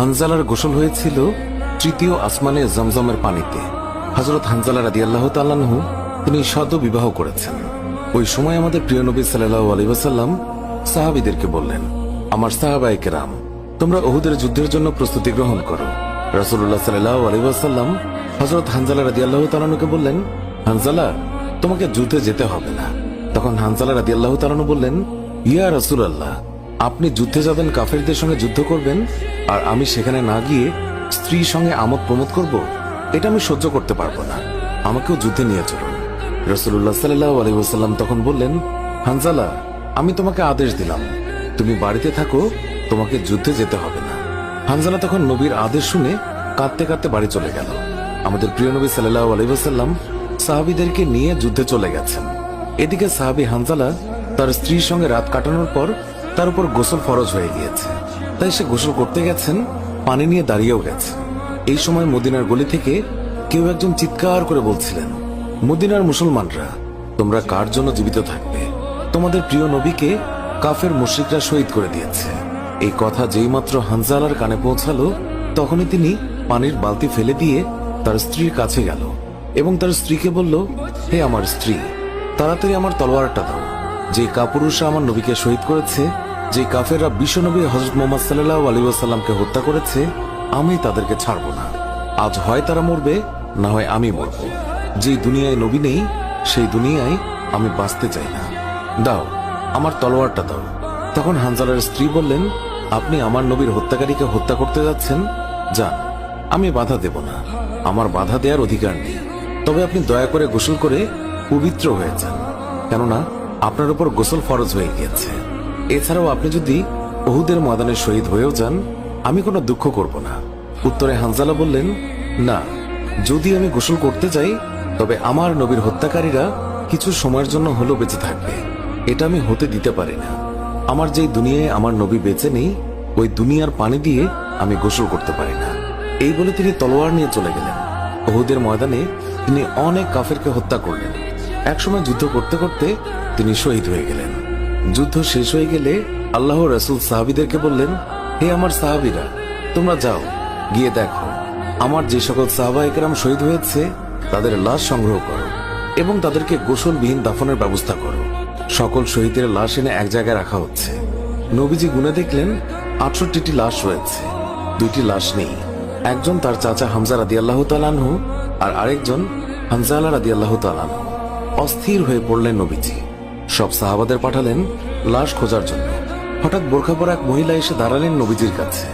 হানজালার গোসল হয়েছিল তৃতীয় আসমানে জমজমের পানিতে। হযরত হানজালা রাদিয়াল্লাহু তাআলা আনহু তিনি সদ্য বিবাহ করেছেন। ওই সময় আমাদের প্রিয় নবী সাল্লাল্লাহু আলাইহি ওয়াসাল্লাম সাহাবীদেরকে বললেন, আমার সাহাবায়ে কেরাম, তোমরা উহুদের যুদ্ধের জন্য প্রস্তুতি গ্রহণ করো। রাসূলুল্লাহ সাল্লাল্লাহু আলাইহি ওয়াসাল্লাম হযরত হানজালা রাদিয়াল্লাহু তাআলা আনহুকে বললেন, হানজালা, তোমাকে যুদ্ধে যেতে হবে না। তখন হানজালা রাদিয়াল্লাহু তাআলা আনহু বললেন, ইয়া রাসূলুল্লাহ, আপনি যুদ্ধে যাবেন, কাফেরদের সঙ্গে যুদ্ধ করবেন, আর আমি সেখানে না গিয়ে স্ত্রীর সঙ্গে আমোদ প্রমোদ করব? এটা আমি সহ্য করতে পারবো না, আমাকেও যুদ্ধে নিয়ে চলুন। রাসূলুল্লাহ সাল্লাল্লাহু আলাইহি ওয়াসাল্লাম তখন বললেন, হানজালা, আমি তোমাকে আদেশ দিলাম, তুমি বাড়িতে থাকো, তোমাকে যুদ্ধে যেতে হবে না। হানজালা তখন নবীর আদেশ শুনে কাঁদতে কাঁদতে বাড়ি চলে গেল। আমাদের প্রিয় নবী সাল্লাল্লাহু আলাইহি ওয়াসাল্লাম সাহাবীদেরকে নিয়ে যুদ্ধে চলে গেছেন। এদিকে সাহাবী হানজালা তার স্ত্রীর সঙ্গে রাত কাটানোর পর তার উপর গোসল ফরজ হয়ে গিয়েছে, তাই সে গোসল করতে গেছেন, পানি নিয়ে দাঁড়িয়েও গেছে। এই সময় মদিনার গলি থেকে কেউ একজন চিৎকার করে বলছিলেন, মদিনার মুসলমানরা, তোমরা কার জন্য জীবিত থাকবে? তোমাদের প্রিয় নবীকে কাফের মুশরিকরা শহীদ করে দিয়েছে। এই কথা যেই মাত্র হানজালার কানে পৌঁছালো, তখনই তিনি পানির বালতি ফেলে দিয়ে তার স্ত্রীর কাছে গেল এবং তার স্ত্রীকে বলল, হে আমার স্ত্রী, তাড়াতাড়ি আমার তলোয়ারটা দাও। যে কাপুরুষরা আমার নবীকে শহীদ করেছে, যে কাফেররা বিশ্বনবী হযরত মুহাম্মদ সাল্লাল্লাহু আলাইহি ওয়াসাল্লামকে হত্যা করেছে, আমি তাদেরকে ছাড়ব না। আজ হয় তারা মরবে, না হয় আমি মরব। যে দুনিয়ায় নবী নেই, সেই দুনিয়ায় আমি বাঁচতে চাই না। দাও, আমার তলোয়ারটা দাও। তখন হানজালার স্ত্রী বললেন, আপনি আমার নবীর হত্যাকারীকে হত্যা করতে যাচ্ছেন? যান, আমি বাধা দেব না, আমার বাধা দেওয়ার অধিকার নেই। তবে আপনি দয়া করে গোসল করে পবিত্র হয়ে যান, কেননা আপনার উপর গোসল ফরজ হয়ে গিয়েছে। এছাড়াও আপনি যদি উহুদের ময়দানে শহীদ হয়েও যান, আমি কোনো দুঃখ করব না। উত্তরে হানজালা বললেন, না, যদি আমি গোসল করতে যাই, তবে আমার নবীর হত্যাকারীরা কিছু সময়ের জন্য হলেও বেঁচে থাকবে, এটা আমি হতে দিতে পারি না। আমার যেই দুনিয়ায় আমার নবী বেঁচে নেই, ওই দুনিয়ার পানি দিয়ে আমি গোসল করতে পারি না। এই বলে তিনি তলোয়ার নিয়ে চলে গেলেন। উহুদের ময়দানে তিনি অনেক কাফেরকে হত্যা করলেন। একসময় যুদ্ধ করতে করতে তিনি শহীদ হয়ে গেলেন। যুদ্ধ শেষ হয়ে গেলে আল্লাহর রাসূল সাহাবীদেরকে বললেন, হে আমার সাহাবীরা, তোমরা যাও, গিয়ে দেখো আমার যে সকল সাহাবায়ে কেরাম শহীদ হয়েছে তাদের লাশ সংগ্রহ করো এবং তাদেরকে গোসলবিহীন দাফনের ব্যবস্থা করো। সকল শহীদের লাশ এনে এক জায়গায় রাখা হচ্ছে। নবীজি গুনে দেখলেন ৬৮টি লাশ রয়েছে, ২টি লাশ নেই। একজন তার চাচা হামজা রাদিয়াল্লাহু তাআলা আনহু, আর আরেকজন হানজালা রাদিয়াল্লাহু তাআলা আনহু। অস্থির হয়ে পড়লেন নবীজি। সব সাহাবাদের পাঠালেন লাশ খোঁজার জন্য। হঠাৎ বোরখা পরা এক মহিলা এসে দাঁড়ালেন নবীজির কাছে।